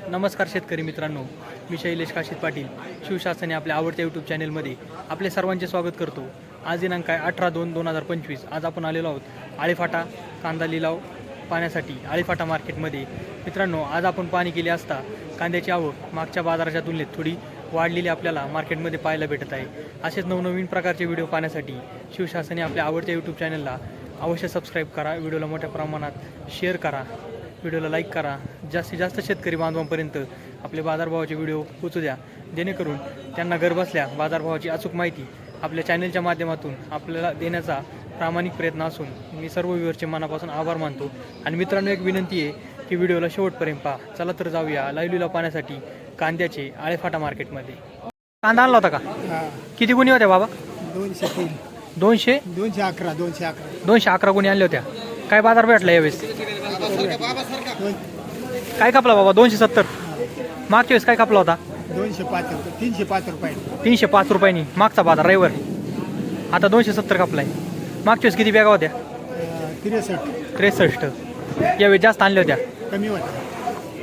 नमस्कार शेतकरी मित्रांनो, मी शैलेश काशीत पाटील शिवशासने आपल्या आवडत्या यूट्यूब चॅनलमध्ये आपले सर्वांचे स्वागत करतो. आज दिनांक आहे 18/2/2025. आज आपण आलेलो आहोत आळेफाटा कांदा लिलाव पाहण्यासाठी आळेफाटा मार्केटमध्ये. मित्रांनो, आज आपण पाहणी केली असता कांद्याची आवक मागच्या बाजाराच्या तुलनेत थोडी वाढलेली आपल्याला मार्केटमध्ये पाहायला भेटत आहे. असेच नवनवीन प्रकारचे व्हिडिओ पाहण्यासाठी शिवशासने आपल्या आवडत्या यूट्यूब चॅनलला अवश्य सबस्क्राईब करा, व्हिडिओला मोठ्या प्रमाणात शेअर करा, व्हिडिओला लाईक करा. जास्तीत जास्त शेतकरी बांधवांपर्यंत आपले बाजारभावाचे व्हिडिओ पोचू द्या, जेणेकरून त्यांना घरबसल्या बाजारभावाची अचूक माहिती आपल्या चॅनलच्या माध्यमातून आपल्याला देण्याचा प्रामाणिक प्रयत्न असून मी सर्व व्ह्यूअरचे मनापासून आभार मानतो. आणि मित्रांनो, एक विनंती आहे की व्हिडिओला शेवटपर्यंत पहा. चला तर जाऊया लाईव्ह लिलाव पाहण्यासाठी कांद्याचे आळेफाटा मार्केटमध्ये. कांदा आणला होता का? किती गुणी होत्या बाबा? 203 200 211 211 गुणी आणल्या होत्या. काय बाजार भेटला यावेळेस? काय कापला बाबा? 270. मागच्या वेळेस काय कापला होता? 205 305 रुपये 305 रुपयांनी मागचा बाजार रविवार. आता 270 कापलाय. मागच्या वेळेस किती बॅगा होत्या? 63. यावेळेस जास्त आणल्या होत्या. कमी होत्या.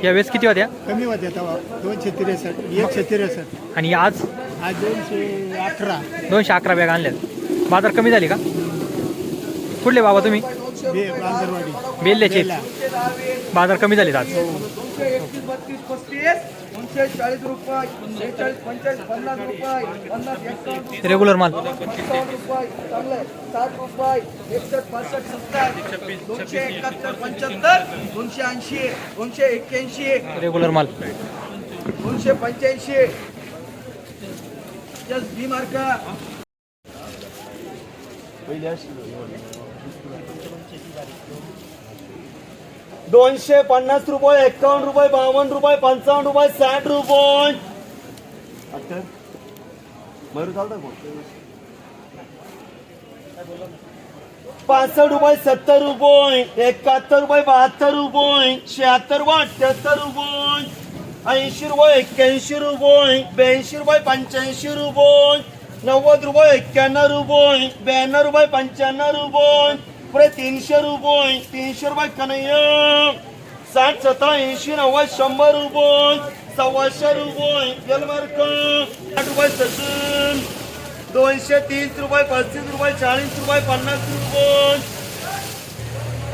यावेळेस किती होत्या? कमी होत्या तेव्हा 263 163. आणि आज 211 211 बॅगा आणल्यात. बाजार कमी झाली का? कुठले बाबा तुम्ही? बांदरवाडी बेल्ल्याचे. बाजार कमी झाले आज. 40 रुपये 46 45 50 रुपये 50 51 रेग्युलर माल 60 रुपये 61 65 70 271 75 280 281 रेग्युलर माल 285 जस्ट बी मार्का 250 रुपये 51 रुपये 52 रुपये 55 रुपये 60 रुपये. पासष्ट रुपये 70 रुपये 71 रुपये 72 रुपये 76 रुपये 78 रुपये 80 रुपये 81 रुपये 82 रुपये 85 रुपये 90 रुपये 91 रुपये 92 रुपये 95 रुपये पुढे 300 रुपये 300 रुपये कन्हैया 60 70 80 90 100 रुपये 125 रुपये जलमार्क 8 रुपये सचिन 230 रुपये 35 रुपये 40 रुपये 50 रुपये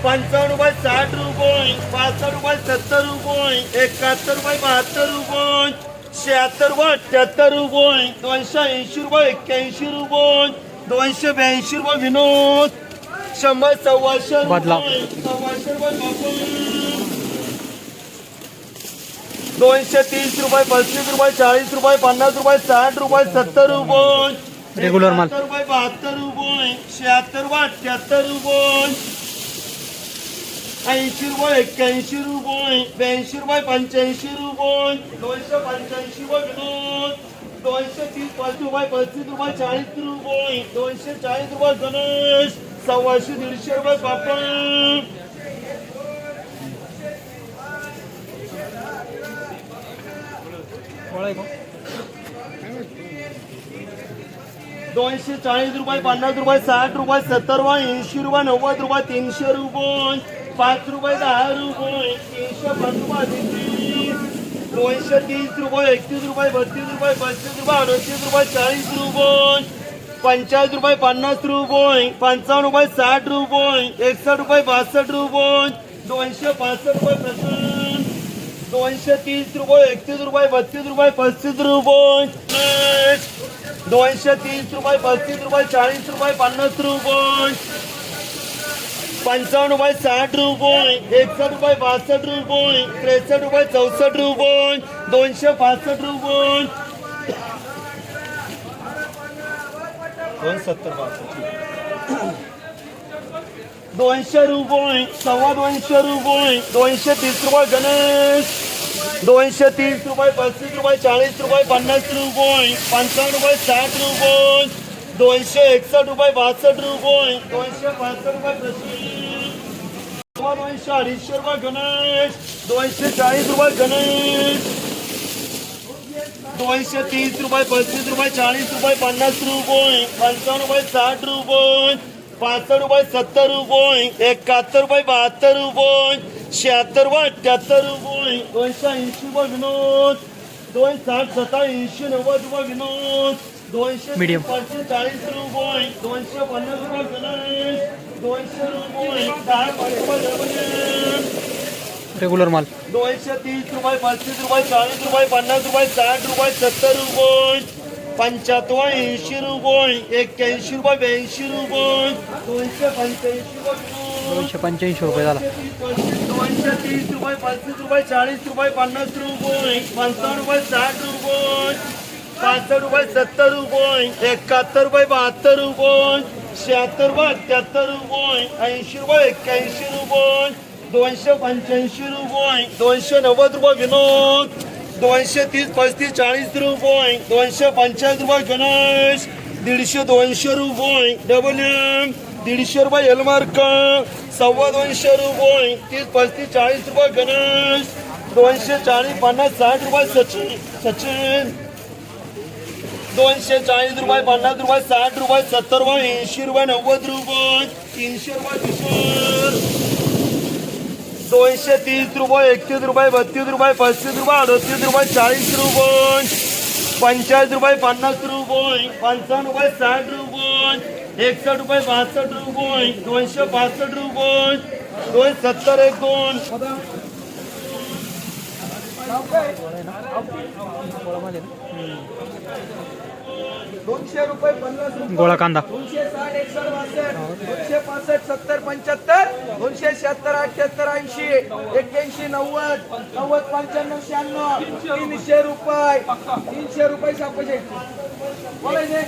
55 रुपये 60 रुपये 65 रुपये 70 रुपये 71 रुपये 72 रुपये 76 रुपये 78 रुपये 280 रुपये 81 रुपये 282 रुपये विनोद 100 125 बदलाव. रुपये 125 रुपये 230 रुपये 35 रुपये 40 रुपये 50 रुपये 60 रुपये 70 रुपये रेग्युलर माल 71 रुपये 72 रुपये 76 रुपये 78 रुपये 80 रुपये 81 रुपये 82 रुपये 85 रुपये 285 रुपये विनोद 230 रुपये 35 रुपये 40 रुपये 240 रुपये गणेश 100 150 रुपये पापड 240 रुपये 50 रुपये 60 रुपये 70 रुपये 80 रुपये 90 रुपये 300 रुपये 5 रुपये 10 रुपये 305 रुपये 230 रुपये 31 रुपये 32 रुपये 35 रुपये 38 रुपये 40 रुपये 50 रुपये 50 रुपये 55 रुपये 60 रुपये 61 रुपये 62 रुपये 265 रुपये प्रसन्न 230 रुपये 31 रुपये 32 रुपये 35 रुपये 230 रुपये 35 रुपये 40 रुपये 50 रुपये 55 रुपये 60 रुपये 61 रुपये 62 रुपये 63 रुपये 64 रुपये 265 रुपये 270 200 रुपये 225 रुपये 230 रुपये गणेश 230 रुपये 35 रुपये 40 रुपये 50 रुपये 55 रुपये 60 रुपये 261 रुपये 62 रुपये 265 रुपये प्रसिद्ध 280 रुपये गणेश 240 रुपये गणेश 230 रुपये 35 रुपये 40 रुपये 50 रुपये 55 रुपये 60 रुपये 65 रुपये 70 रुपये 71 रुपये 72 रुपये 76 रुपये 78 रुपये 280 रुपये विनोद 260 87 90 रुपये विनोद 200 Medium. 40 रुपये 250 रुपये गणेश 200 रुपये 10 रुपये रेग्युलर माल 230 रुपये 35 रुपये 40 रुपये 50 रुपये 60 रुपये 70 रुपये 75 80 रुपये 81 रुपये 82 रुपये 285 रुपये झाला 230 रुपये 35 रुपये 40 रुपये 50 रुपये 55 रुपये 60 रुपये 65 रुपये 70 रुपये 71 रुपये 72 रुपये 76 रुपये 78 रुपये 80 रुपये 81 रुपये 285 रुपये 290 रुपये विनोद 230 35 40 रुपये 245 रुपये गणेश 150 200 रुपये डबल एम 150 रुपये एलमार्क 225 रुपये 30 35 40 रुपये गणेश 240 50 60 रुपये सचिन 240 रुपये 50 रुपये 60 रुपये 70 रुपये 80 रुपये 90 रुपये 300 रुपये किशोर 230 रुपये 31 रुपये 32 रुपये 35 रुपये 38 रुपये 40 रुपये 45 रुपये 50 रुपये 55 रुपये 60 रुपये 61 रुपये 62 रुपये 265 रुपये 270 एक दोन 200 रुपये 50 रुपये गोळा कांदा 260 61 62 265 70 75 276 78 80 81 90 90 95 96 300 रुपये 300 रुपये शापचे बोलायचे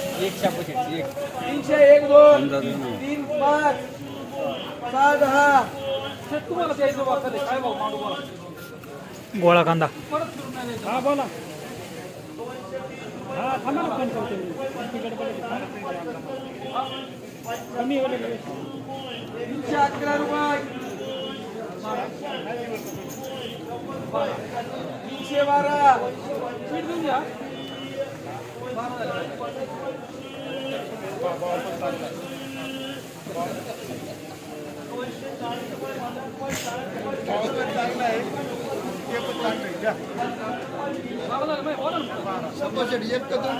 300 1 2 3 5 6 10 तुम्हाला द्यायचं वाटतं काय भाव मांडू बोला गोळा कांदा हा बोला हा थांबा ना फोन करतो कमी 311 रुपये 312 स्पीड देऊन द्या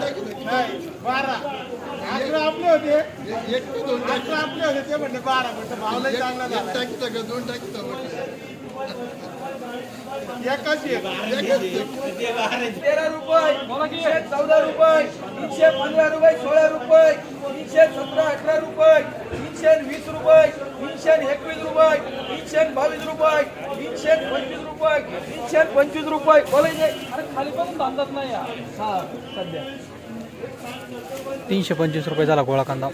बारा 11 आपले होते 11 आपले होते ते म्हणले 12 म्हणते भावला चांगला झाला एकाच एक 13 रुपये 14 रुपये 315 रुपये 16 रुपये 317 18 रुपये 320 रुपये 321 रुपये 322 रुपये 325 रुपये 325 रुपये बोलायचे अरे खाली पण बांधत नाही हा सध्या 325 रुपये झाला गोळा कांदा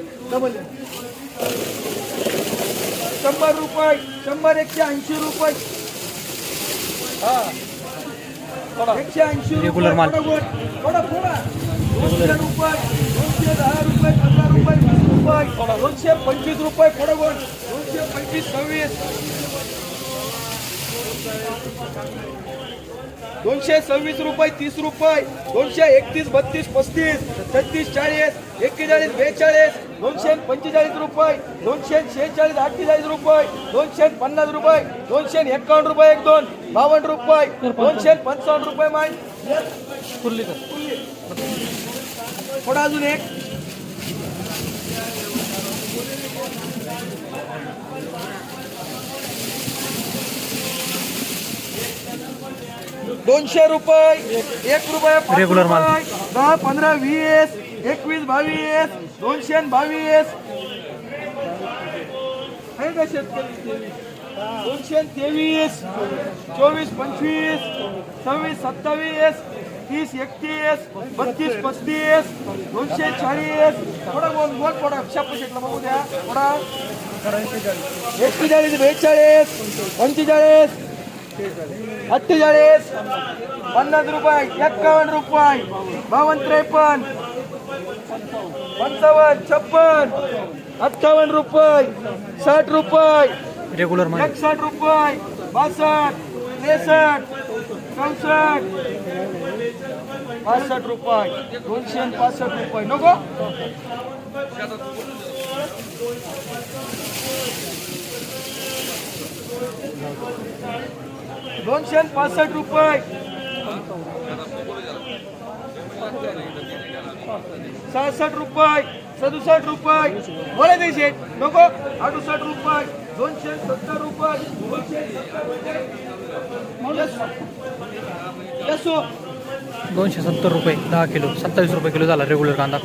100 रुपये 100 180 रुपये हा 180 Regular माल. थोडा 200 रुपये 210 रुपये 15 रुपये 20 रुपये 225 रुपये थोडा 225 26 226 रुपये 30 रुपये 231 32 35 36 40 41 42 245 रुपये 246 48 रुपये 250 रुपये 251 रुपये 1 2 52 रुपये 255 रुपये माय कुर्ली थोडा अजून एक ₹200 1 रुपये 5 Regular माल. रुपये, 10 15 20 21 22 222 आहे का शेतकरी 223 24 25 26 27 30 31 32 35 240 थोडा बोल थोडा शाप शेटला बघू द्या थोडा 41 42 45 48 50 रुपये 51 रुपये 52 53 55 56 58 रुपये 60 रुपये रेग्युलर माल 61 रुपये 62 63 64 65 रुपये 265 रुपये नको ₹265 रुपये 67 रुपये 67 रुपये बोला ते शेठ नको 68 रुपये 270 रुपये यसो 270 रुपये 10 किलो 27 रुपये किलो झाला रेग्युलर कांदा